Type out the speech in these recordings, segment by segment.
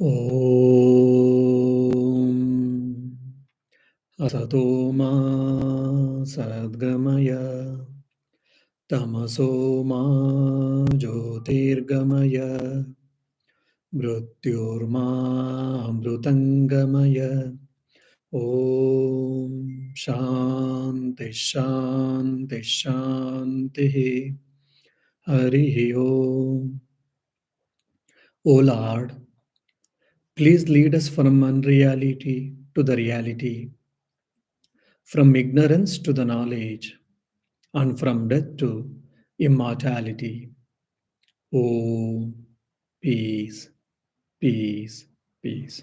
Om Asato Ma Sadgamaya Tamaso Ma Jyotirgamaya Mrityorma Amrutangamaya Om Shanti Shanti Shanti Harihi Om. O Lord, please lead us from unreality to the reality, from ignorance to the knowledge, and from death to immortality. Oh, peace, peace, peace.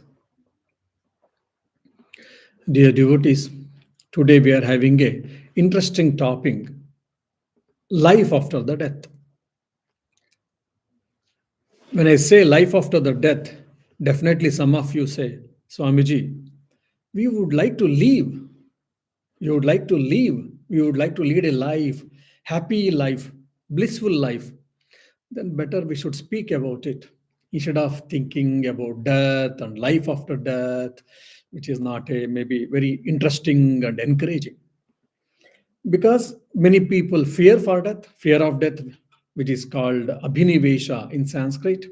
Dear devotees, today we are having a interesting topic: life after the death. When I say life after the death, definitely some of you say, Swamiji, we would like to live. You would like to live. You would like to lead a life, happy life, blissful life. Then better we should speak about it instead of thinking about death and life after death, which is not a maybe very interesting and encouraging. Because many people fear for death, fear of death, which is called abhinivesha in Sanskrit,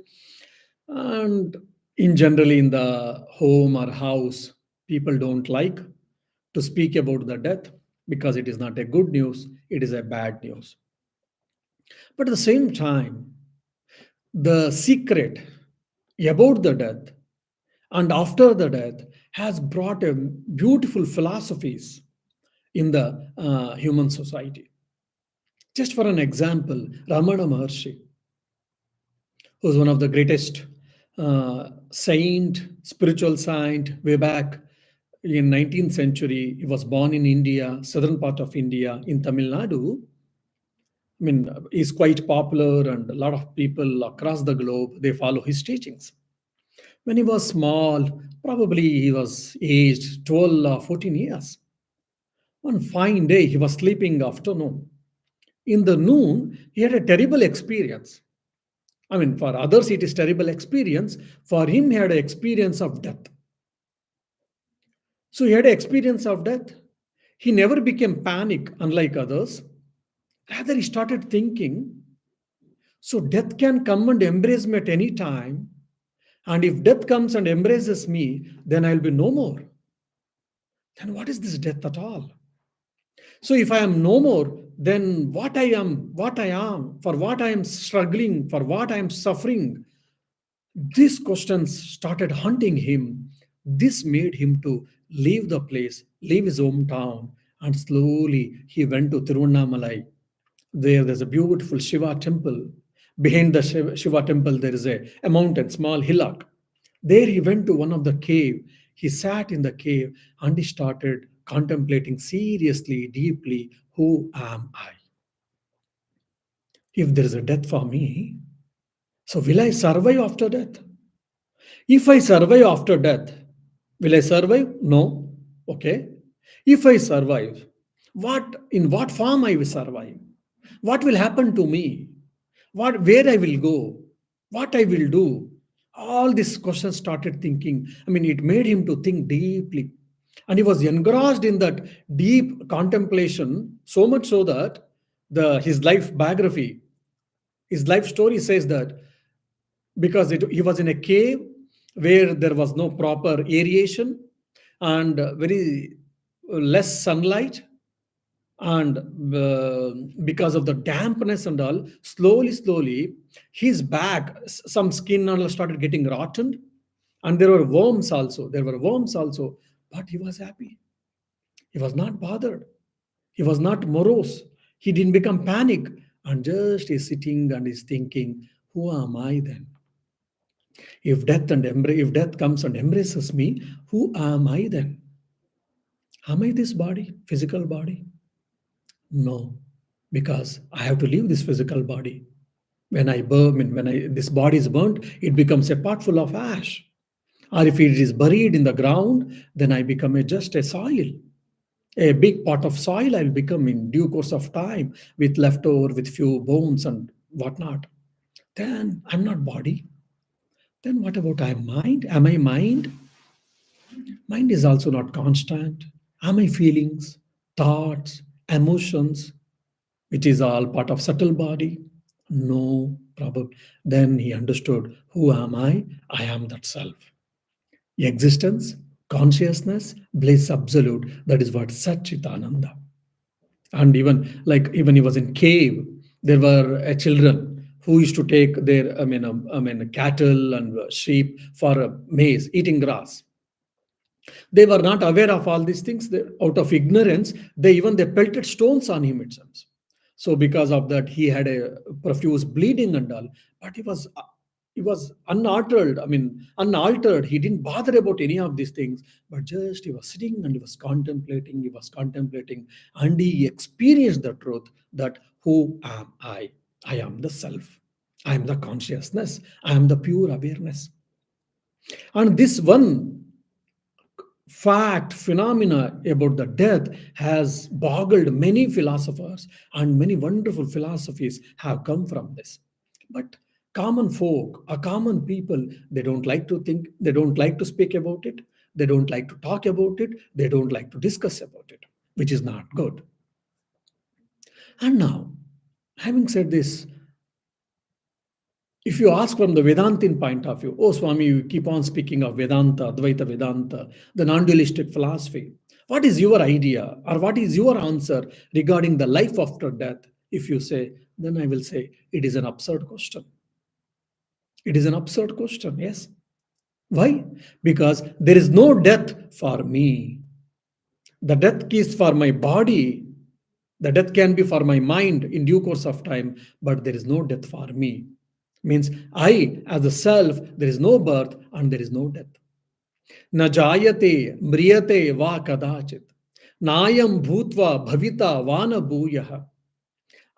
and in generally in the home or house, people don't like to speak about the death because it is not a good news, it is a bad news. But at the same time, the secret about the death and after the death has brought a beautiful philosophies in the human society. Just for an example, Ramana Maharshi, who was one of the greatest spiritual saint way back in 19th century. He was born in India, southern part of India, in Tamil Nadu. I mean, he's quite popular, and a lot of people across the globe they follow his teachings. When he was small, probably he was aged 12 or 14 years. One fine day, he was sleeping afternoon. In the noon, he had a terrible experience. I mean, for others, it is terrible experience. For him, he had an experience of death. So he had an experience of death. He never became panic, unlike others. Rather, he started thinking, so death can come and embrace me at any time. And if death comes and embraces me, then I'll be no more. Then what is this death at all? So if I am no more, then what I am, for what I am struggling, for what I am suffering, these questions started haunting him. This made him to leave the place, leave his hometown, and slowly he went to Tiruvannamalai. There's a beautiful Shiva temple. Behind the Shiva temple, there is a mountain, small hillock. There he went to one of the cave. He sat in the cave and he started contemplating seriously, deeply, who am I? If there is a death for me, so will I survive after death? If I survive after death, will I survive? No. Okay. If I survive, in what form I will survive? What will happen to me? Where I will go? What I will do? All these questions started thinking. I mean, it made him to think deeply. And he was engrossed in that deep contemplation, so much so that his life biography, his life story says that because he was in a cave where there was no proper aeration and very less sunlight, and because of the dampness and all, slowly his back, some skin and all started getting rotten, and there were worms also, but he was happy. He was not bothered. He was not morose. He didn't become panic, and just is sitting and is thinking, who am I then? If death comes and embraces me, who am I then? Am I this body, physical body? No, because I have to leave this physical body. When I burn, this body is burnt, it becomes a pot full of ash. Or if it is buried in the ground, then I become just a soil. A big pot of soil I'll become in due course of time, with leftover, with few bones and whatnot. Then I'm not body. Then what about I mind? Am I mind? Mind is also not constant. Am I feelings, thoughts, emotions, which is all part of subtle body? No, probably. Then he understood, who am I? I am that self. Existence, consciousness, bliss absolute. That is what Satchitananda. And even he was in cave, there were children who used to take their cattle and sheep for maize, eating grass. They were not aware of all these things. Out of ignorance, they pelted stones on him itself. So because of that, he had a profuse bleeding and all. But he was unaltered. Unaltered. He didn't bother about any of these things. But just he was sitting and he was contemplating. He was contemplating, and he experienced the truth that who am I? I am the self. I am the consciousness. I am the pure awareness. And this one fact phenomena about the death has boggled many philosophers, and many wonderful philosophies have come from this. But common folk, a common people, they don't like to think, they don't like to speak about it, they don't like to talk about it, they don't like to discuss about it, which is not good. And now, having said this, if you ask from the Vedantin point of view, oh Swami, you keep on speaking of Vedanta, Advaita Vedanta, the non dualistic philosophy. What is your idea or what is your answer regarding the life after death? If you say, then I will say it is an absurd question. It is an absurd question, yes. Why? Because there is no death for me. The death is for my body. The death can be for my mind in due course of time, but there is no death for me. Means I, as a self, there is no birth and there is no death. Na jayate mriyate va kadachit. Nayam bhutva bhavita vana bhuyaha.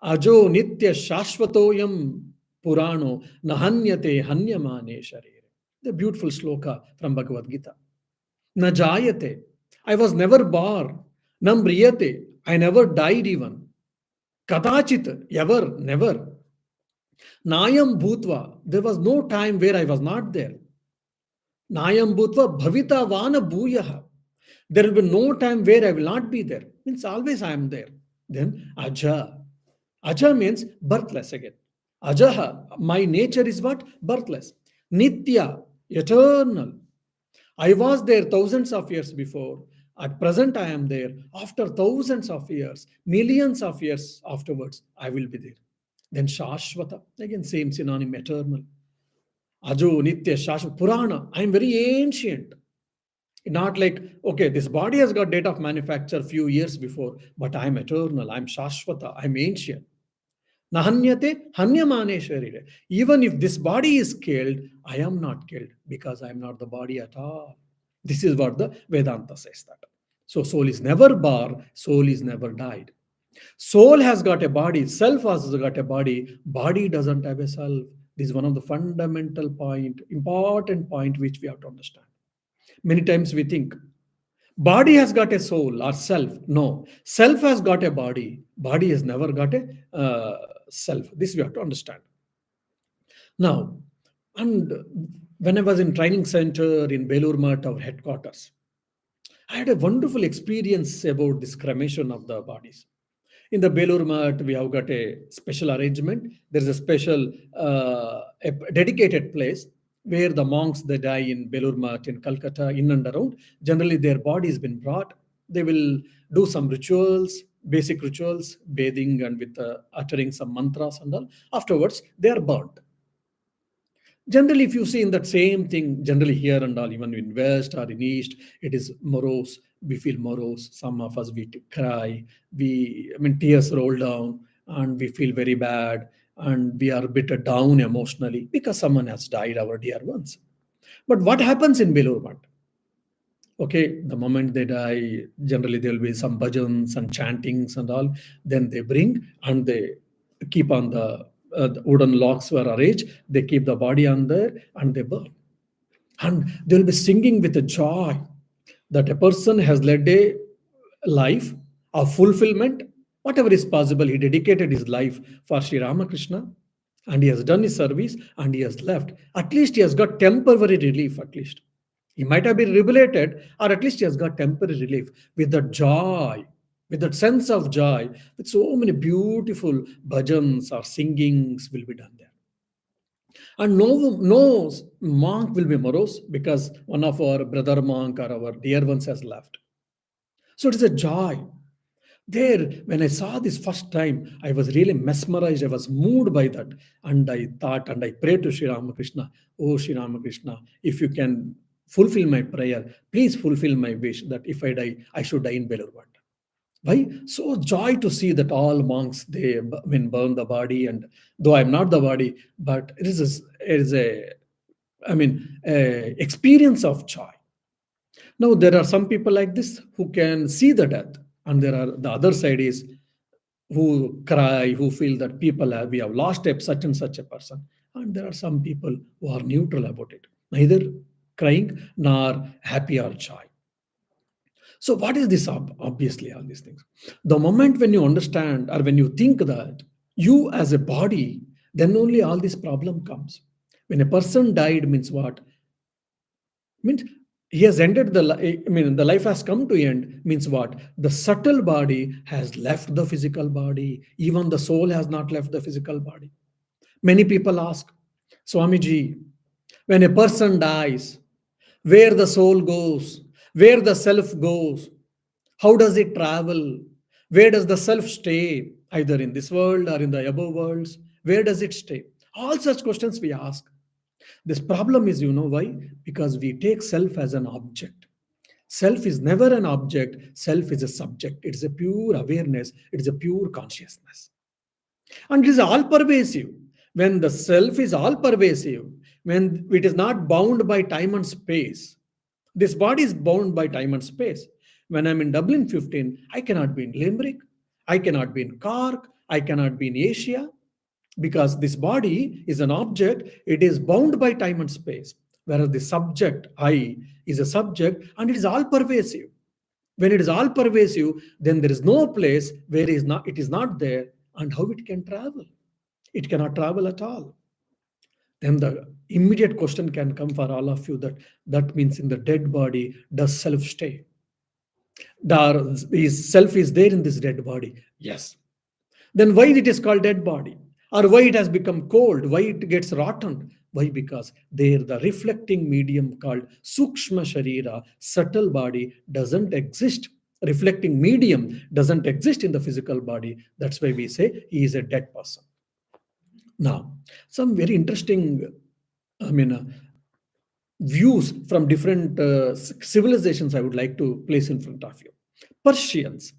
Ajo nitya shashvatoyam purano nahanyate hanyamane sharire. The beautiful sloka from Bhagavad Gita. Na jayate. I was never born. Na mriyate. I never died even. Kadachit. Ever, never. Nayam Bhutva, there was no time where I was not there. Nayam Bhutva Bhavita Vana Bhuyaha. There will be no time where I will not be there. Means always I am there. Then Aja. Aja means birthless again. Ajaha, my nature is what? Birthless. Nitya, eternal. I was there thousands of years before. At present, I am there. After thousands of years, millions of years afterwards, I will be there. Then Shashvata, again, same synonym, eternal. Ajo, Nitya, Shashvata, Purana. I am very ancient. Not like, okay, this body has got date of manufacture few years before, but I am eternal. I am Shashvata. I am ancient. Nahanyate hanyamane sharire. Even if this body is killed, I am not killed because I am not the body at all. This is what the Vedanta says that. So soul is never born, soul is never died. Soul has got a body, self has got a body doesn't have a self. This is one of the fundamental point, important point which we have to understand. Many times we think body has got a soul or self. No, self has got a body has never got a self. This we have to understand. Now, and when I was in training center in Belur Math, our headquarters, I had a wonderful experience about this cremation of the bodies. In the Belur Math, we have got a special arrangement. There is a special a dedicated place where the monks they die in Belur Math in Calcutta, in and around. Generally, their body has been brought. They will do some rituals, basic rituals, bathing and with uttering some mantras and all. Afterwards, they are burnt. Generally, if you see in that same thing, generally here and all, even in West or in East, it is morose. We feel morose. Some of us we cry. Tears roll down, and we feel very bad, and we are a bit down emotionally because someone has died, our dear ones. But what happens in Belur? Okay, the moment they die, generally there will be some bhajans and chantings and all. Then they bring and they keep on the wooden logs were arranged. They keep the body on there and they burn. And they will be singing with a joy that a person has led a life of fulfillment, whatever is possible. He dedicated his life for Sri Ramakrishna. and he has done his service and he has left. At least he has got temporary relief, at least. He might have been liberated, or at least he has got temporary relief with that joy, with that sense of joy, with so many beautiful bhajans or singings will be done there. And no monk will be morose because one of our brother monk or our dear ones has left. So it is a joy. There, when I saw this first time, I was really mesmerized. I was moved by that. And I thought and I prayed to Sri Ramakrishna, oh Sri Ramakrishna, if you can fulfill my prayer, please fulfill my wish that if I die, I should die in Belurvanda. Why? So joy to see that all monks, they burn the body, and though I'm not the body, but it is a experience of joy. Now, there are some people like this who can see the death, and there are the other side is who cry, who feel that we have lost a such and such a person, and there are some people who are neutral about it, neither crying nor happy or joy. So, what is this? Obviously, all these things. The moment when you understand or when you think that you as a body, then only all this problem comes. When a person died, means what? Means he has ended the life has come to end, means what? The subtle body has left the physical body, even the soul has not left the physical body. Many people ask, Swamiji, when a person dies, where the soul goes, where the self goes, how does it travel, where does the self stay, either in this world or in the above worlds, where does it stay? All such questions we ask. This problem is, you know why? Because we take self as an object. Self is never an object, self is a subject. It is a pure awareness, it is a pure consciousness. And it is all pervasive. When the self is all pervasive, when it is not bound by time and space, this body is bound by time and space. When I'm in Dublin 15, I cannot be in Limerick, I cannot be in Cork, I cannot be in Asia, because this body is an object, it is bound by time and space, whereas the subject I is a subject and it is all pervasive. When it is all pervasive, then there is no place where it is not there, and how it can travel? It cannot travel at all. Then the immediate question can come for all of you, that means in the dead body, does self stay? Is self is there in this dead body? Yes. Then why it is called dead body? Or why it has become cold? Why it gets rotten? Why? Because there the reflecting medium called Sukshma Sharira, subtle body, doesn't exist. Reflecting medium doesn't exist in the physical body. That's why we say he is a dead person. Now, some very interesting, I mean, uh, views from different civilizations I would like to place in front of you. Persians,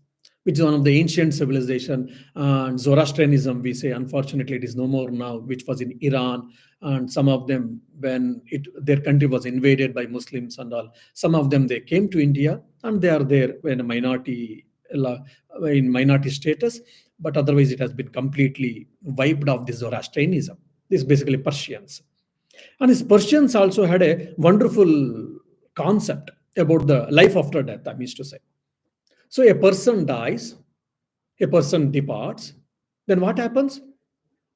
which is one of the ancient civilization, and Zoroastrianism, we say, unfortunately, it is no more now, which was in Iran, and some of them, when their country was invaded by Muslims and all, some of them they came to India and they are there in a minority status, but otherwise it has been completely wiped off this Zoroastrianism. This is basically Persians. And his Persians also had a wonderful concept about the life after death, I mean to say. So a person dies, a person departs, then what happens?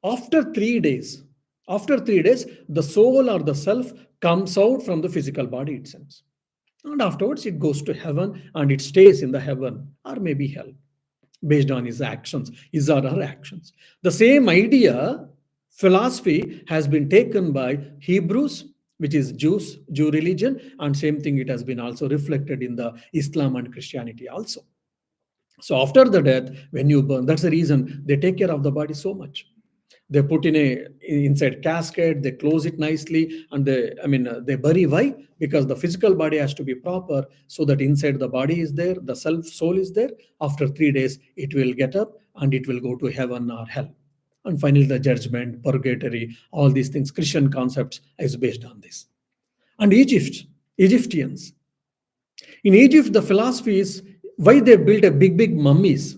After 3 days, the soul or the self comes out from the physical body itself. And afterwards, it goes to heaven and it stays in the heaven or maybe hell based on his actions, his or her actions. The same idea, philosophy, has been taken by Hebrews, which is Jew religion, and same thing it has been also reflected in the Islam and Christianity also. So after the death, when you burn, that's the reason they take care of the body so much. They put in a inside casket, they close it nicely, and they bury. Why? Because the physical body has to be proper, so that inside the body is there, the self soul is there. After 3 days, it will get up and it will go to heaven or hell, and finally the judgment, purgatory, all these things. Christian concepts is based on this. And Egyptians. In Egypt, the philosophy is why they built a big mummies.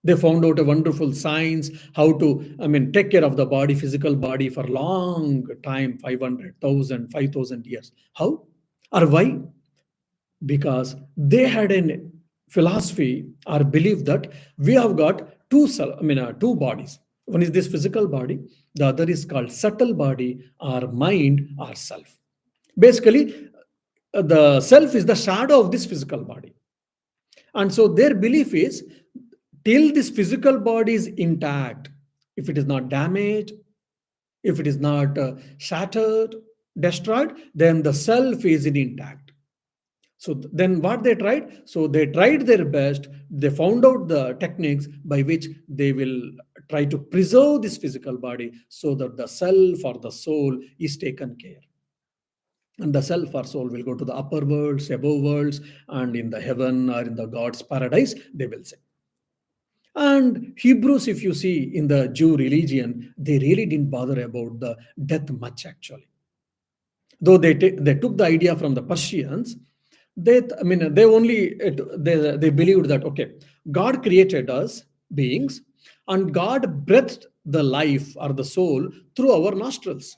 They found out a wonderful science how to, take care of the body, physical body for long time, 500,000, 5,000 years. How? Or why? Because they had a philosophy or belief that we have got two bodies. One is this physical body, the other is called subtle body or mind or self. Basically, the self is the shadow of this physical body. And so their belief is till this physical body is intact, if it is not damaged, if it is not shattered, destroyed, then the self is intact. So then what they tried? So they tried their best. They found out the techniques by which they will try to preserve this physical body so that the self or the soul is taken care. And the self or soul will go to the upper worlds, above worlds, and in the heaven or in the God's paradise, they will say. And Hebrews, if you see in the Jew religion, they really didn't bother about the death much actually. Though they took the idea from the Persians, they only they believed that okay, God created us beings, and God breathed the life or the soul through our nostrils.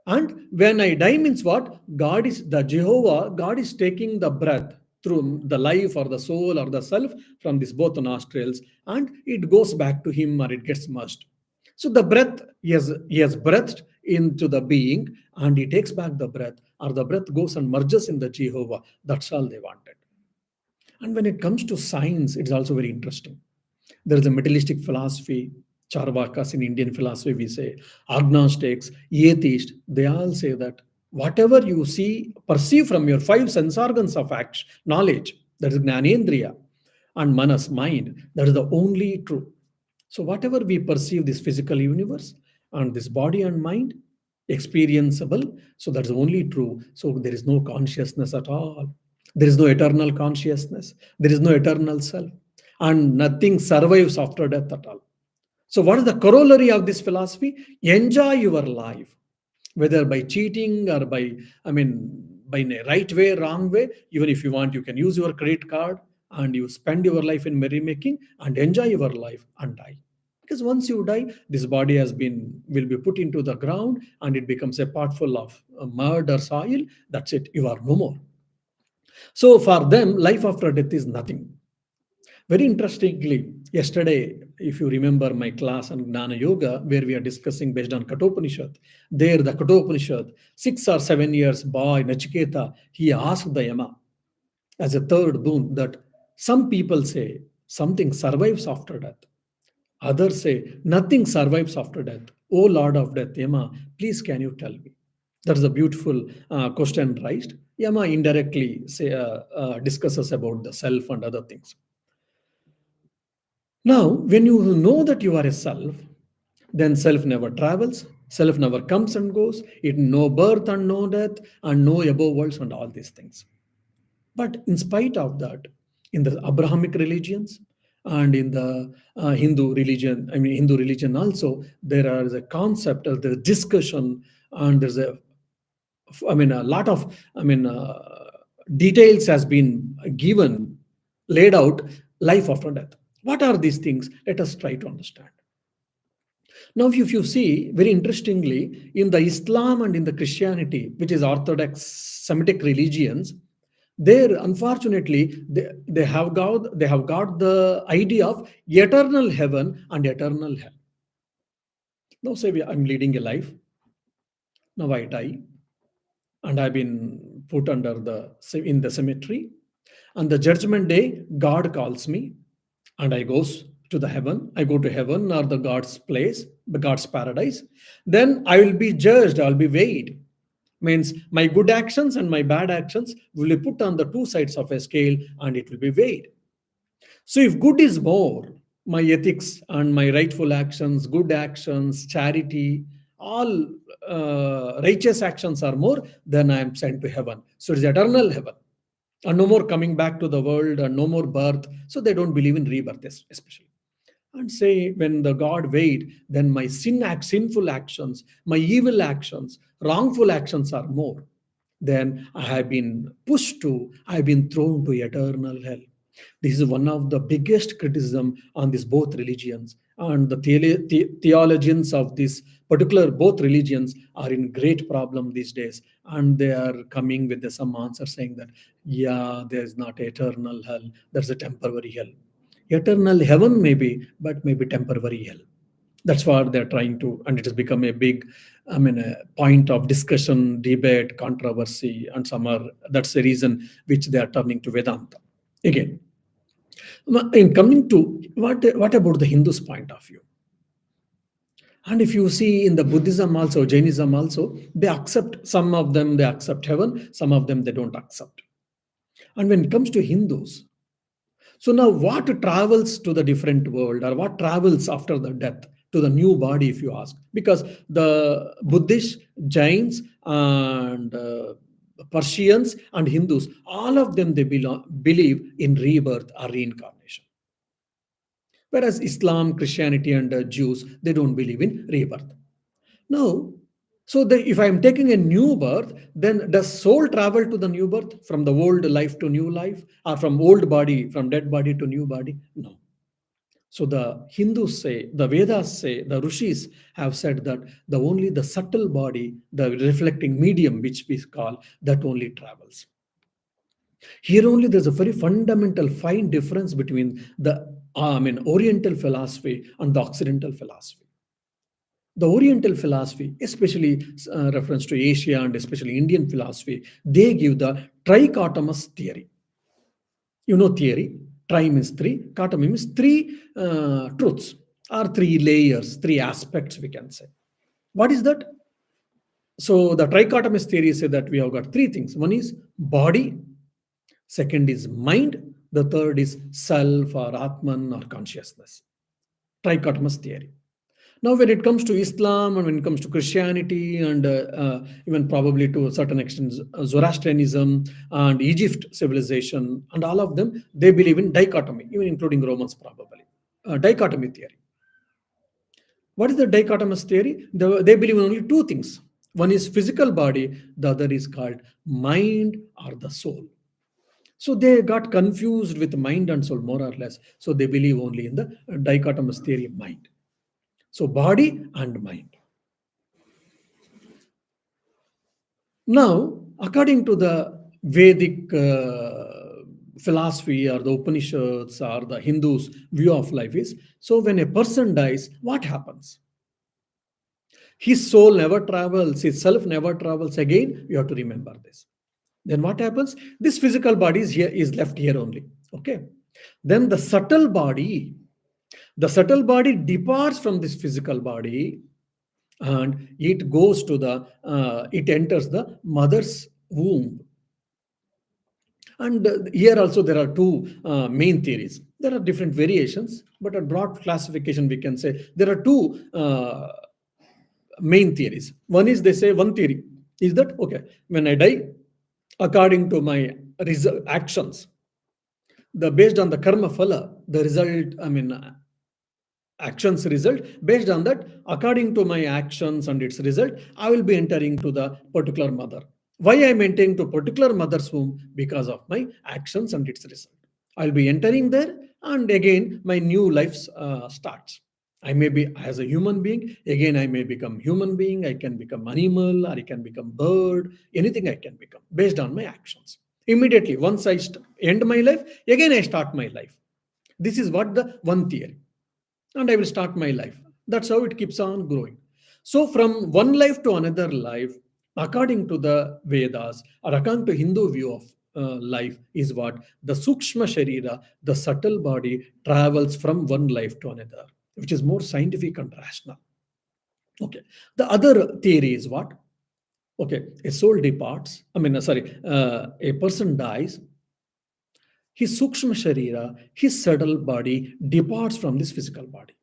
And when I die means what? God is the Jehovah, God is taking the breath through the life or the soul or the self from these both nostrils, and it goes back to him or it gets merged. So the breath, he has breathed into the being and he takes back the breath, or the breath goes and merges in the Jehovah. That's all they wanted. And when it comes to science, it's also very interesting. There is a materialistic philosophy, Charvakas in Indian philosophy, we say, agnostics, atheists, they all say that whatever you see, perceive from your five sense organs of action, knowledge, that is Gnanendriya, and Manas, mind, that is the only true. So, whatever we perceive this physical universe and this body and mind, experienceable, so that's only true. So, there is no consciousness at all. There is no eternal consciousness. There is no eternal self. And nothing survives after death at all. So, what is the corollary of this philosophy? Enjoy your life, whether by cheating or by in a right way, wrong way. Even if you want, you can use your credit card and you spend your life in merrymaking and enjoy your life and die. Because once you die, this body will be put into the ground and it becomes a pot full of mud or soil. That's it. You are no more. So for them, life after death is nothing. Very interestingly, yesterday, if you remember my class on Gnana Yoga, where we are discussing based on Katopanishad, there the Katopanishad, 6 or 7 years boy, Nachiketa, he asked the Yama as a third boon that some people say something survives after death. Others say nothing survives after death. O Lord of Death, Yama, please can you tell me? That's a beautiful question raised. Yama indirectly discusses about the self and other things. Now, when you know that you are a self, then self never travels, self never comes and goes, it no birth and no death, and no above worlds and all these things. But in spite of that, in the Abrahamic religions and in the Hindu religion also, there is a concept of the discussion, and there's a lot of, details has been given, laid out, life after death. What are these things? Let us try to understand. Now, if you see, very interestingly, in the Islam and in the Christianity, which is Orthodox Semitic religions, there unfortunately they have got the idea of eternal heaven and eternal hell. Now say I'm leading a life. Now I die, and I've been put under in the cemetery. On the judgment day, God calls me, and I goes to the heaven. I go to heaven or the God's place, the God's paradise. Then I will be judged. I'll be weighed. Means my good actions and my bad actions will be put on the two sides of a scale, and it will be weighed. So if good is more, my ethics and my rightful actions, good actions, charity, all righteous actions are more, then I am sent to heaven. So it's eternal heaven. And no more coming back to the world and no more birth. So they don't believe in rebirth, especially. And say when the God weighed, then my sinful actions, my evil actions, wrongful actions are more. Then I have been I have been thrown to eternal hell. This is one of the biggest criticism on these both religions, and the theologians of this particular both religions are in great problem these days, and they are coming with some answer saying that yeah, there is not eternal hell, there's a temporary hell. Eternal heaven maybe, but maybe temporary hell. That's what they're trying to, and it has become a big, a point of discussion, debate, controversy, and some are, that's the reason which they are turning to Vedanta. Again, in coming to what about the Hindus' point of view? And if you see in the Buddhism also, Jainism also, they accept, some of them they accept heaven, some of them they don't accept. And when it comes to Hindus, so now what travels to the different world, or what travels after the death to the new body, if you ask? Because the Buddhists, Jains, and Persians and Hindus, all of them they believe in rebirth or reincarnation. Whereas Islam, Christianity, and Jews, they don't believe in rebirth. Now, so if I'm taking a new birth, then does soul travel to the new birth, from the old life to new life, or from old body, from dead body to new body? No. So the Hindus say, the Vedas say, the Rishis have said that the subtle body, the reflecting medium, which we call, that only travels. Here only there's a very fundamental fine difference between the Oriental philosophy and the Occidental philosophy. The Oriental philosophy, especially reference to Asia and especially Indian philosophy, they give the trichotomous theory. You know theory, tri means three, chotomy means three truths, or three layers, three aspects, we can say. What is that? So the trichotomous theory says that we have got three things. One is body, second is mind, the third is self or Atman or consciousness. Trichotomous theory. Now, when it comes to Islam and when it comes to Christianity and even probably to a certain extent Zoroastrianism and Egypt civilization and all of them, they believe in dichotomy, even including Romans probably. Dichotomy theory. What is the dichotomous theory? They believe in only two things. One is physical body, the other is called mind or the soul. So they got confused with mind and soul more or less. So they believe only in the dichotomous theory of mind. So body and mind. Now, according to the Vedic philosophy or the Upanishads or the Hindus' view of life is, so when a person dies, what happens? His soul never travels, his self never travels again. You have to remember this. Then what happens? This physical body is left here only. Okay. Then the subtle body departs from this physical body, and it goes to it enters the mother's womb. And here also there are two main theories. There are different variations, but a broad classification we can say there are two main theories. One is, they say, one theory is that, okay, when I die, according to my actions, based on the karma phala, the result, actions result, based on that, according to my actions and its result, I will be entering to the particular mother. Why I am entering to particular mother's womb? Because of my actions and its result. I'll be entering there, and again my new life starts. I may be as a human being, again I may become human being, I can become animal, or I can become bird, anything I can become based on my actions. Immediately, once I end my life, again I start my life. This is what the one theory. And I will start my life. That's how it keeps on growing. So, from one life to another life, according to the Vedas or according to Hindu view of life, is what the Sukshma Sharira, the subtle body, travels from one life to another, which is more scientific and rational. Okay. The other theory is what? Okay, a soul departs. A person dies. His Sukshma Sharira, his subtle body, departs from this physical body.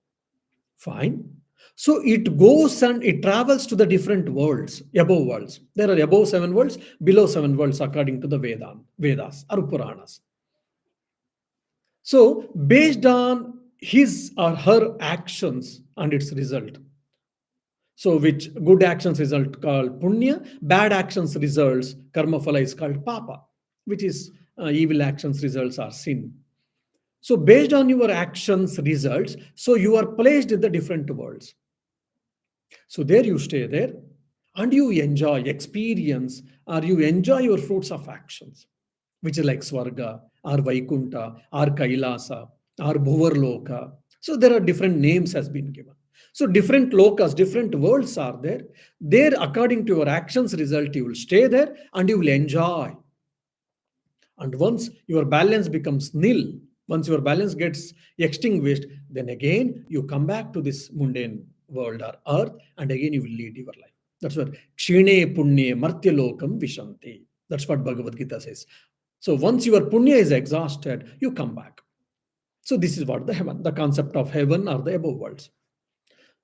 Fine. So it goes and it travels to the different worlds, above worlds. There are above seven worlds, below seven worlds, according to the Vedas or Puranas. So, based on his or her actions and its result. So, which good actions result called punya, bad actions results, karma phala is called papa, which is evil actions results are sin. So, based on your actions results, so you are placed in the different worlds. So there you stay there, and you enjoy, experience, or you enjoy your fruits of actions, which is like Swarga or Vaikunta or Kailasa. or Bhuvarloka. So there are different names has been given. So different lokas, different worlds are there. There, according to your actions result, you will stay there and you will enjoy. And once your balance becomes nil, once your balance gets extinguished, then again you come back to this mundane world or earth, and again you will lead your life. That's what Kshine Punye Martyalokam Vishanti. That's what Bhagavad Gita says. So once your punya is exhausted, you come back. So this is what the heaven, the concept of heaven or the above worlds.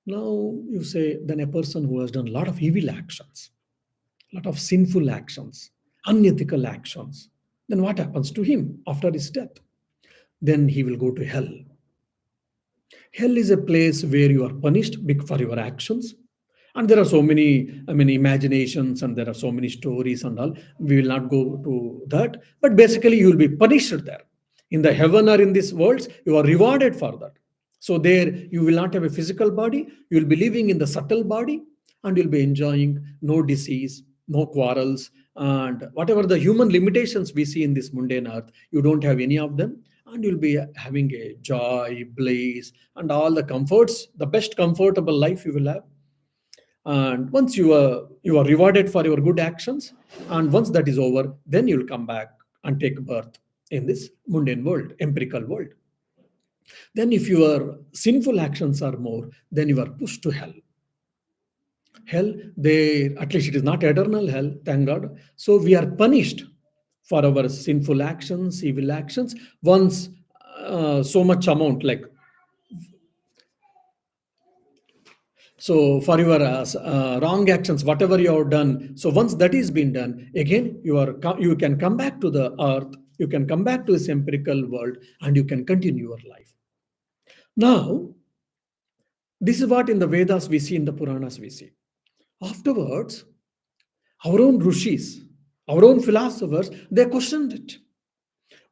Now you say, then a person who has done a lot of evil actions, a lot of sinful actions, unethical actions, then what happens to him after his death? Then he will go to hell. Hell is a place where you are punished for your actions. And there are so many, imaginations, and there are so many stories and all. We will not go to that. But basically, you will be punished there. In the heaven or in this world, you are rewarded for that. So there, you will not have a physical body. You will be living in the subtle body, and you'll be enjoying no disease, no quarrels, and whatever the human limitations we see in this mundane earth, you don't have any of them, and you'll be having a joy, bliss, and all the comforts, the best comfortable life you will have. And once you are rewarded for your good actions, and once that is over, then you'll come back and take birth in this mundane world, empirical world. Then if your sinful actions are more, then you are pushed to hell. Hell, they, at least it is not eternal hell, thank God. So we are punished for our sinful actions, evil actions, once so much amount, like, so for your wrong actions, whatever you have done, so once that is been done, again you can come back to the earth, you can come back to this empirical world, and you can continue your life. Now, this is what in the Vedas we see, in the Puranas we see. Afterwards, our own rishis, our own philosophers, they questioned it.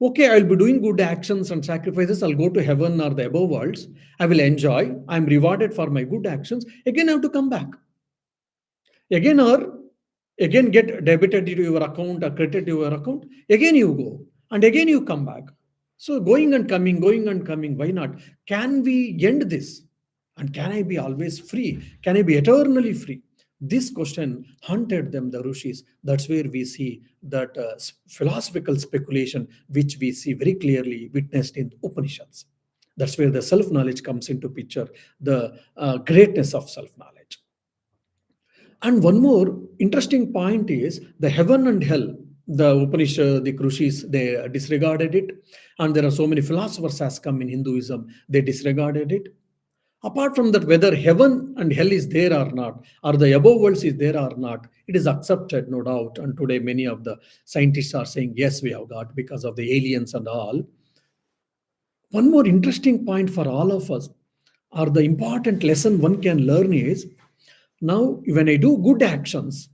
Okay, I'll be doing good actions and sacrifices. I'll go to heaven or the above worlds. I will enjoy. I'm rewarded for my good actions. Again, I have to come back. Again get debited to your account or credited to your account. Again, you go. And again, you come back. So going and coming. Why not? Can we end this? And can I be always free? Can I be eternally free? This question haunted them, the rishis. That's where we see that philosophical speculation, which we see very clearly witnessed in Upanishads. That's where the self-knowledge comes into picture, the greatness of self-knowledge. And one more interesting point is the heaven and hell. The Upanishad, the rishis, they disregarded it. And there are so many philosophers has come in Hinduism, they disregarded it. Apart from that, whether heaven and hell is there or not, or the above worlds is there or not, it is accepted, no doubt. And today, many of the scientists are saying, yes, we have got because of the aliens and all. One more interesting point for all of us, or the important lesson one can learn is, now when I do good actions,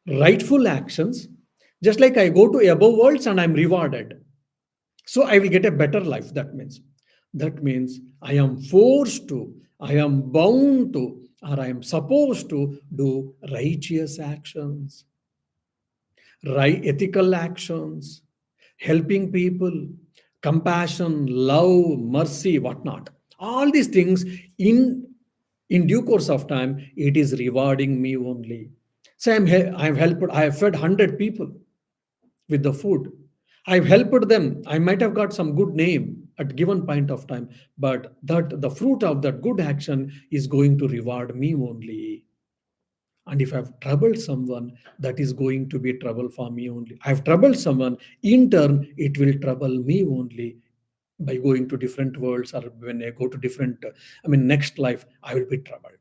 rightful actions, just like I go to above worlds and I'm rewarded, so I will get a better life. That means I am forced to, I am bound to, or I am supposed to do righteous actions, right, ethical actions, helping people, compassion, love, mercy, whatnot. All these things in due course of time, it is rewarding me only. So I've helped, I have fed 100 people with the food. I've helped them. I might have got some good name at given point of time, but that the fruit of that good action is going to reward me only. And if I've troubled someone, that is going to be trouble for me only. I've troubled someone, in turn, it will trouble me only. By going to different worlds, or when I go to different, next life, I will be troubled.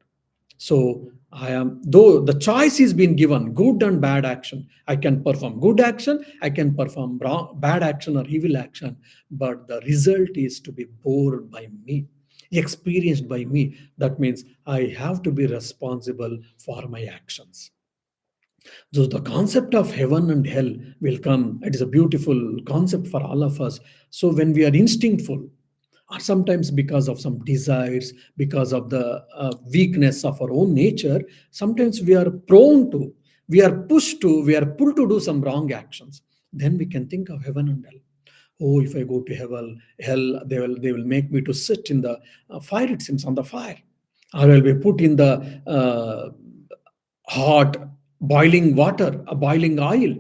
So I am, though the choice is being given, good and bad action. I can perform good action, I can perform bad action or evil action, but the result is to be borne by me, experienced by me. That means I have to be responsible for my actions. So the concept of heaven and hell will come. It is a beautiful concept for all of us. So when we are instinctful, or sometimes because of some desires, because of the weakness of our own nature, sometimes we are prone to, we are pushed to, we are pulled to do some wrong actions. Then we can think of heaven and hell. Oh, if I go to hell, they will make me to sit in the fire. It seems on the fire. I will be put in the hot boiling water, a boiling oil.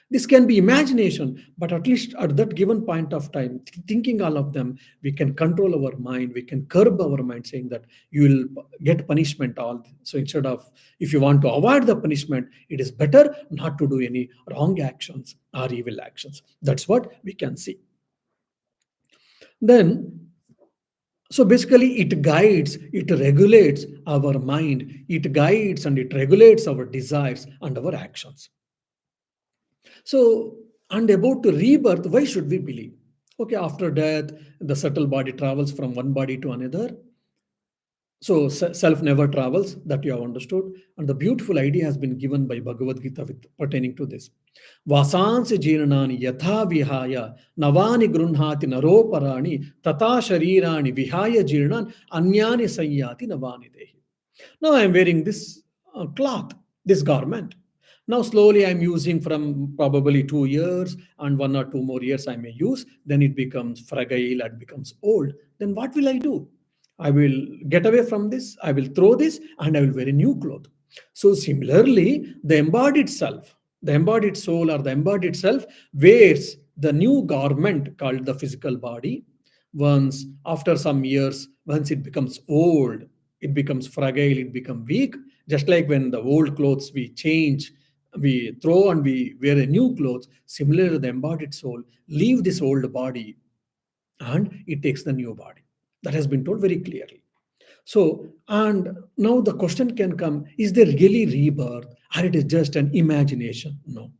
This can be imagination, but at least at that given point of time, thinking all of them, we can control our mind, we can curb our mind, saying that you will get punishment all. So instead of, if you want to avoid the punishment, it is better not to do any wrong actions or evil actions. That's what we can see. Then, so basically, it guides, it regulates our mind, it guides and it regulates our desires and our actions. So, and about to rebirth, why should we believe? Okay, after death, the subtle body travels from one body to another. So, self never travels, that you have understood. And the beautiful idea has been given by Bhagavad Gita pertaining to this. Vasansi jirnani yatha vihaya navani grunhati naroparani tata sharirani vihaya jirnan anyani sayyati navani dehi. Now I am wearing this cloth, this garment. Now slowly I am using from probably 2 years, and 1 or 2 more years I may use. Then it becomes fragile, it becomes old. Then what will I do? I will get away from this, I will throw this, and I will wear a new cloth. So similarly, the embodied soul or the embodied self wears the new garment called the physical body. Once, after some years, once it becomes old, it becomes fragile, it becomes weak. Just like when the old clothes we change, we throw and we wear a new clothes. Similarly, the embodied soul leave this old body and it takes the new body. That has been told very clearly. So, and now the question can come: is there really rebirth, or it is just an imagination? No,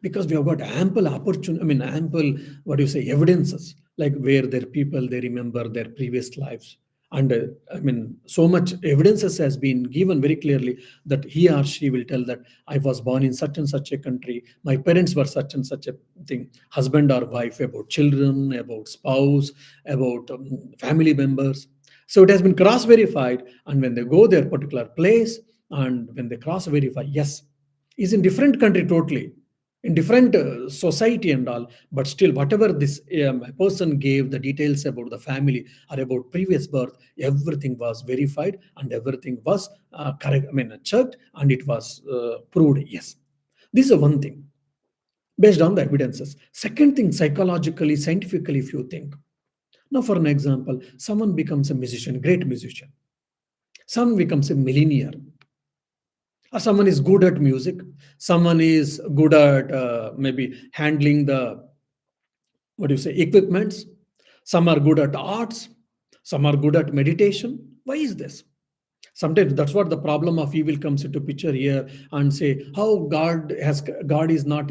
because we have got ample opportunity, I mean ample, what do you say, evidences, like where their people, they remember their previous lives. And I mean, so much evidences has been given very clearly that he or she will tell that I was born in such and such a country, my parents were such and such a thing, husband or wife, about children, about spouse, about family members. So it has been cross verified, and when they go their particular place, and when they cross verify, yes, is in different country totally, in different society and all, but still whatever this person gave the details about the family or about previous birth, everything was verified and everything was correct, I mean checked, and it was proved, yes. This is one thing based on the evidences. Second thing, psychologically, scientifically, if you think, now for an example, someone becomes a musician, great musician, someone becomes a millionaire, or someone is good at music, someone is good at maybe handling the, what do you say, equipments, some are good at arts, some are good at meditation. Why is this? Sometimes that's what the problem of evil comes into picture here, and say how God is not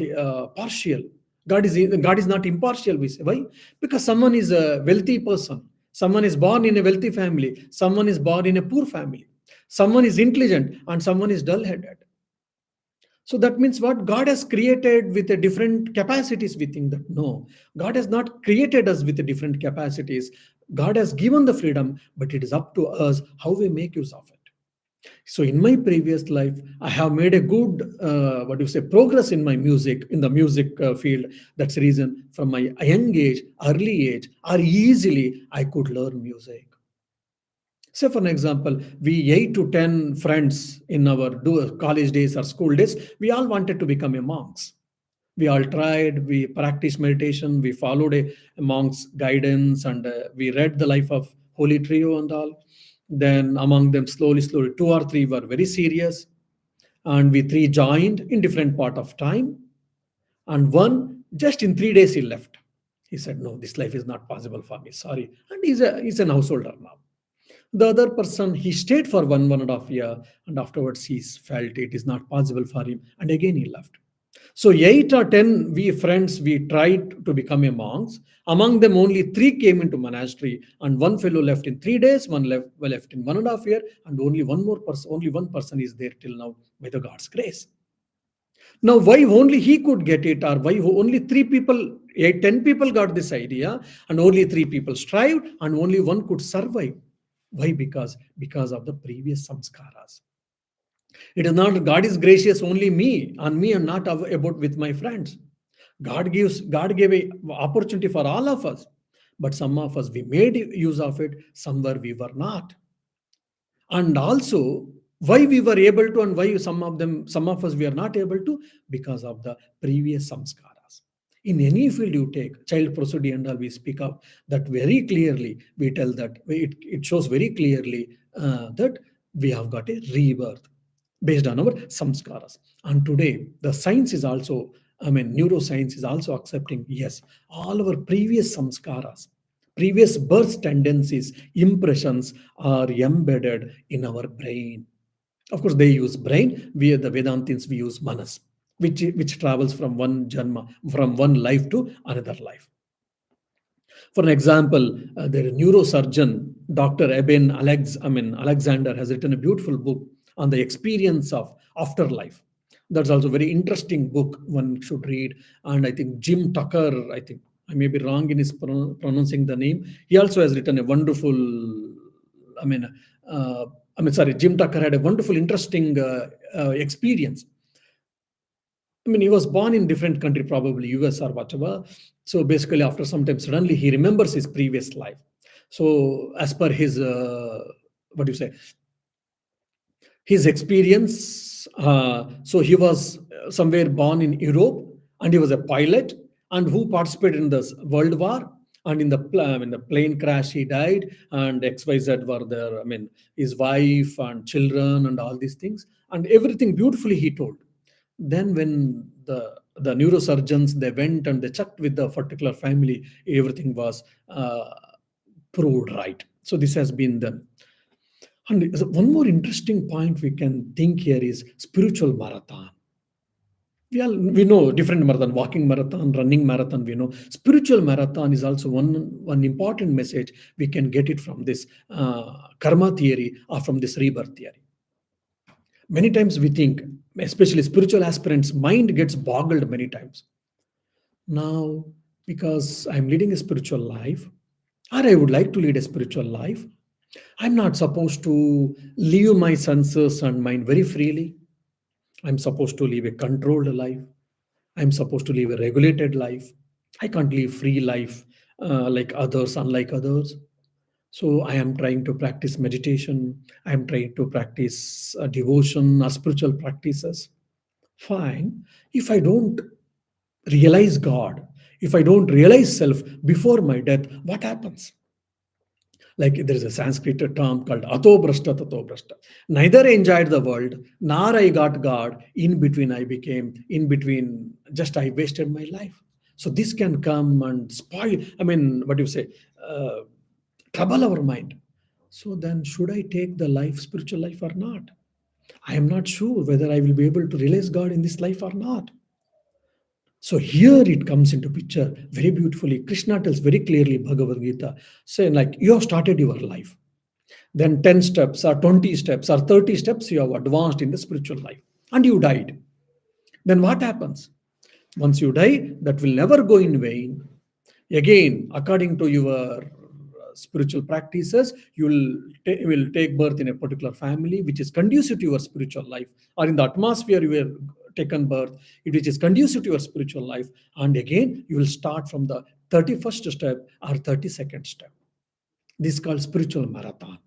partial, god is not impartial, we say. Why? Because someone is a wealthy person, someone is born in a wealthy family, someone is born in a poor family, someone is intelligent and someone is dull headed. So that means what? God has created with a different capacities. We think that no, God has not created us with a different capacities. God has given the freedom, but it is up to us how we make use of it. So in my previous life, I have made a good, what do you say, progress in my music, in the music field. That's the reason from my young age, early age, or easily I could learn music. Say, for an example, we 8 to 10 friends in our college days or school days, we all wanted to become a monks. We all tried, we practiced meditation, we followed a monk's guidance, and we read the life of Holy Trio and all. Then, among them, slowly, 2 or 3 were very serious, and we 3 joined in different part of time. And one, just in 3 days, he left. He said, "No, this life is not possible for me. Sorry." And he's an householder now. The other person, he stayed for 1.5 year, and afterwards he felt it is not possible for him, and again he left. So 8 or 10 we friends, we tried to become a monks. Among them, only 3 came into monastery, and one fellow left in 3 days, one left in 1.5 year, and only one person is there till now by the God's grace. Now, why only he could get it, or why only 3 people, 8, 10 people got this idea, and only 3 people strived, and only one could survive? Why? Because of the previous samskaras. It is not God is gracious only me, on me, and not about with my friends. God gave a opportunity for all of us, but some of us we made use of it, somewhere we were not. And also, why we were able to and why some of us we are not able to, because of the previous samskaras. In any field you take, child prosody and all we speak of that very clearly. We tell that it shows very clearly that we have got a rebirth based on our samskaras. And today the science is also, I mean, neuroscience is also accepting, yes, all our previous samskaras, previous birth tendencies, impressions are embedded in our brain. Of course, they use brain. We, the Vedantins, we use manas, which travels from one janma, from one life to another life. For an example, the neurosurgeon Dr. Alexander has written a beautiful book on the experience of afterlife. That's also a very interesting book one should read. And I think Jim Tucker, I think I may be wrong in his pronouncing the name. He also has written a wonderful, I mean, sorry, Jim Tucker had a wonderful, interesting experience. I mean, he was born in different country, probably US or whatever. So basically, after some time, suddenly he remembers his previous life. So as per his, what do you say, his experience, so he was somewhere born in Europe, and he was a pilot, and who participated in this World War. And in the plane crash, he died, and XYZ were there. I mean, his wife and children and all these things, and everything beautifully he told. Then when the neurosurgeons, they went and they checked with the particular family, everything was proved right. So this has been done. And one more interesting point we can think here is spiritual marathon. We know different marathon, walking marathon, running marathon. We know spiritual marathon is also one important message we can get it from this karma theory or from this rebirth theory. Many times we think, especially spiritual aspirants, mind gets boggled many times. Now, because I'm leading a spiritual life, or I would like to lead a spiritual life, I'm not supposed to live my senses and mind very freely. I'm supposed to live a controlled life. I'm supposed to live a regulated life. I can't live free life like others, unlike others. So I am trying to practice meditation. I am trying to practice devotion or spiritual practices. Fine. If I don't realize God, if I don't realize self before my death, what happens? Like there is a Sanskrit term called atobrashta tatobrashta. Neither I enjoyed the world, nor I got God. In between, I became, in between, just I wasted my life. So this can come and spoil, I mean, what do you say, uh, trouble our mind. So then, should I take the life, spiritual life, or not? I am not sure whether I will be able to realize God in this life or not. So here it comes into picture very beautifully. Krishna tells very clearly, Bhagavad Gita, saying like, you have started your life. Then 10 steps or 20 steps or 30 steps you have advanced in the spiritual life. And you died. Then what happens? Once you die, that will never go in vain. Again, according to your spiritual practices, will take birth in a particular family which is conducive to your spiritual life, or in the atmosphere you were taken birth, which is conducive to your spiritual life. And again, you will start from the 31st step or 32nd step. This is called spiritual marathon.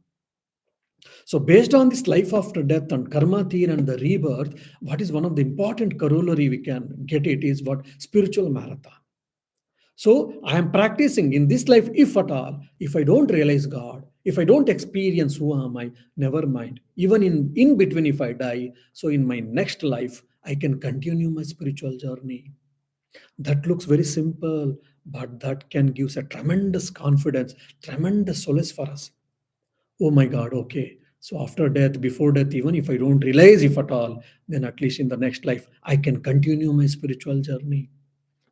So, based on this life after death and karma theory and the rebirth, what is one of the important corollary we can get it is what spiritual marathon. So I am practicing in this life, if at all, if I don't realize God, if I don't experience who am I, never mind. Even in between, if I die, so in my next life, I can continue my spiritual journey. That looks very simple, but that can give us a tremendous confidence, tremendous solace for us. Oh my God, okay. So after death, before death, even if I don't realize if at all, then at least in the next life, I can continue my spiritual journey.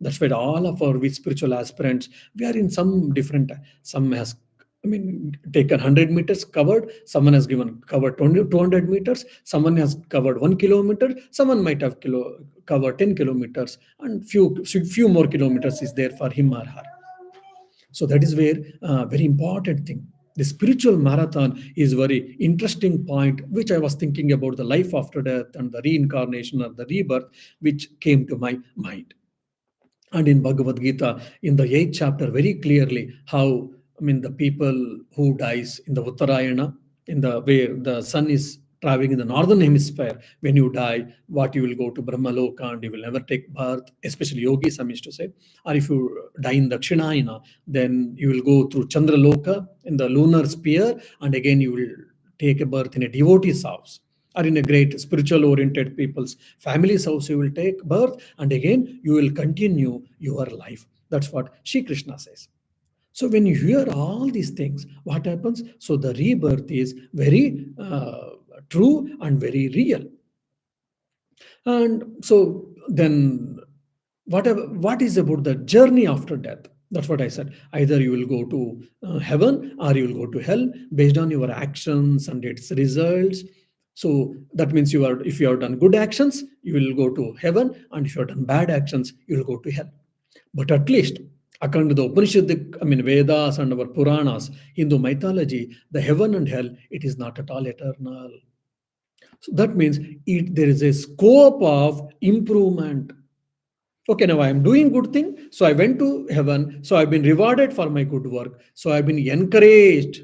That's why all of our with spiritual aspirants, we are in some different, some has, I mean, taken 100 meters covered, someone has given covered 200 meters, someone has covered 1 kilometer, someone might have covered 10 kilometers, and few more kilometers is there for him or her. So that is where very important thing. The spiritual marathon is very interesting point, which I was thinking about the life after death and the reincarnation or the rebirth, which came to my mind. And in Bhagavad Gita, in the 8th chapter, very clearly how, the people who dies in the Uttarayana, in the where the sun is traveling in the northern hemisphere, when you die, what you will go to Brahmaloka and you will never take birth, especially yogis, I mean to say. Or if you die in Dakshinayana, then you will go through Chandraloka in the lunar sphere, and again you will take a birth in a devotee's house, or in a great spiritual oriented people's family's house. You will take birth, and again you will continue your life. That's what Shri Krishna says. So when you hear all these things, what happens? So the rebirth is very true and very real. And so then, what is about the journey after death? That's what I said. Either you will go to heaven or you will go to hell based on your actions and its results. So that means if you have done good actions, you will go to heaven, and if you have done bad actions, you will go to hell. But at least, according to the Upanishadic, Vedas and our Puranas, Hindu mythology, the heaven and hell, it is not at all eternal. So that means there is a scope of improvement. Okay, now I am doing good thing, so I went to heaven, so I've been rewarded for my good work, so I've been encouraged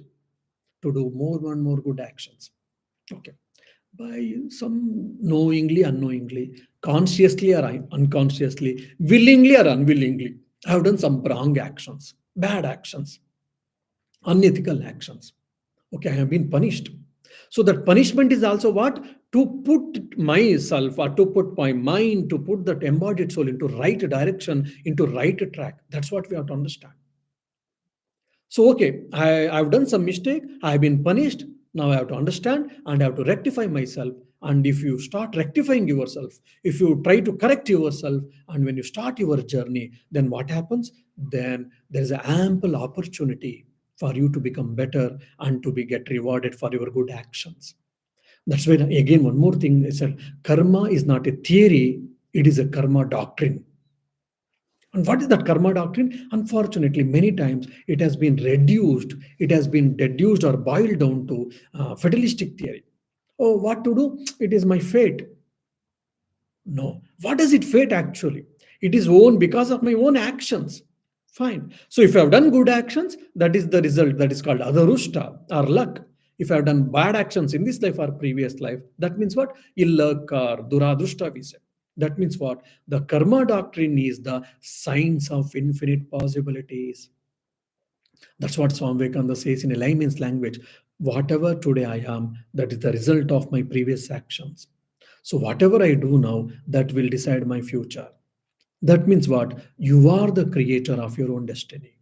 to do more and more good actions. Okay, by some knowingly, unknowingly, consciously or unconsciously, willingly or unwillingly, I have done some wrong actions, bad actions, unethical actions. Okay, I have been punished. So that punishment is also what? To put myself, or to put my mind, to put that embodied soul into right direction, into right track. That's what we have to understand. So, okay, I've done some mistake, I've been punished. Now I have to understand and I have to rectify myself. And if you start rectifying yourself, if you try to correct yourself, and when you start your journey, then what happens? Then there's an ample opportunity for you to become better and to be get rewarded for your good actions. That's why, again, one more thing is that karma is not a theory, it is a karma doctrine. And what is that karma doctrine? Unfortunately, many times it has been reduced, it has been deduced or boiled down to fatalistic theory. Oh, what to do? It is my fate. No. What does it fate actually? It is own because of my own actions. Fine. So if I have done good actions, that is the result. That is called adharushta or luck. If I have done bad actions in this life or previous life, that means what? Ill luck or duradrushta, we say. That means what? The karma doctrine is the science of infinite possibilities. That's what Swami Vivekananda says in a layman's language. Whatever today I am, that is the result of my previous actions. So whatever I do now, that will decide my future. That means what? You are the creator of your own destiny.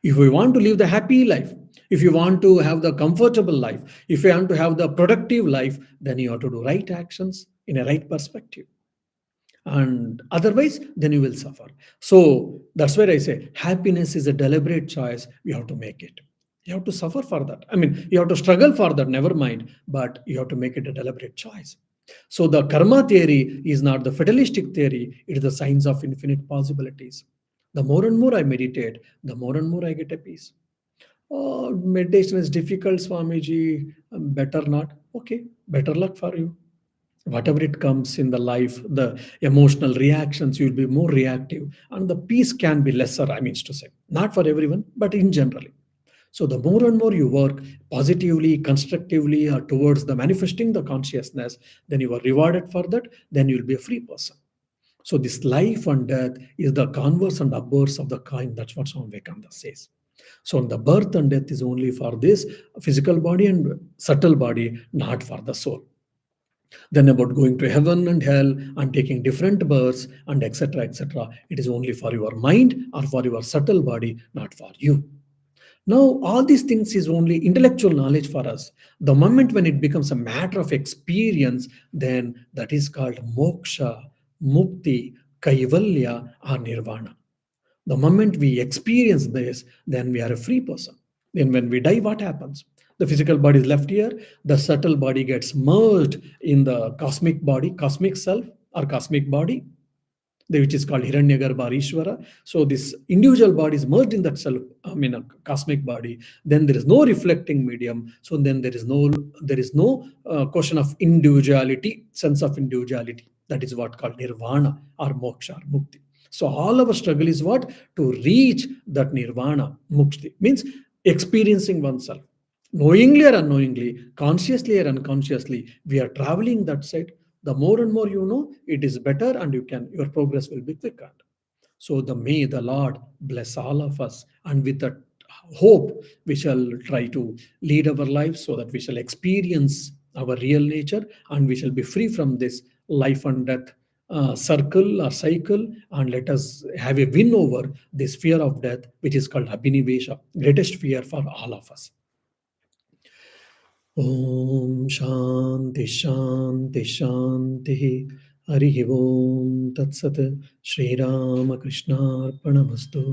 If you want to live the happy life, if you want to have the comfortable life, if you want to have the productive life, then you have to do right actions in a right perspective. And otherwise, then you will suffer. So that's where I say happiness is a deliberate choice. We have to make it. You have to suffer for that. You have to struggle for that, never mind, but you have to make it a deliberate choice. So the karma theory is not the fatalistic theory, it is the science of infinite possibilities. The more and more I meditate, the more and more I get a peace. Oh, meditation is difficult, Swamiji. Better not. Okay, better luck for you. Whatever it comes in the life, the emotional reactions, you'll be more reactive, and the peace can be lesser, I mean to say. Not for everyone, but in generally. So the more and more you work positively, constructively towards the manifesting the consciousness, then you are rewarded for that, then you'll be a free person. So this life and death is the converse and obverse of the coin. That's what Swami Vivekananda says. So the birth and death is only for this physical body and subtle body, not for the soul. Then about going to heaven and hell and taking different births and etc. etc. It is only for your mind or for your subtle body, not for you. Now, all these things is only intellectual knowledge for us. The moment when it becomes a matter of experience, then that is called moksha, mukti, kaivalya, or nirvana. The moment we experience this, then we are a free person. Then when we die, what happens? The physical body is left here, the subtle body gets merged in the cosmic body, cosmic self, or cosmic body, which is called Hiranyagarbha or Ishvara. So this individual body is merged in that self, a cosmic body. Then there is no reflecting medium. So then there is no question of individuality, sense of individuality. That is what called nirvana or moksha or mukti. So all our struggle is what? To reach that nirvana, mukti, means experiencing oneself. Knowingly or unknowingly, consciously or unconsciously, we are traveling that side. The more and more you know, it is better, and your progress will be quicker. So the may the Lord bless all of us, and with that hope, we shall try to lead our lives so that we shall experience our real nature, and we shall be free from this life and death circle or cycle, and let us have a win over this fear of death, which is called abhinivesha, greatest fear for all of us. Om Shanti Shanti Shanti. Harihi Om Tat Sat. Shri Rama Krishna Arpanamastu.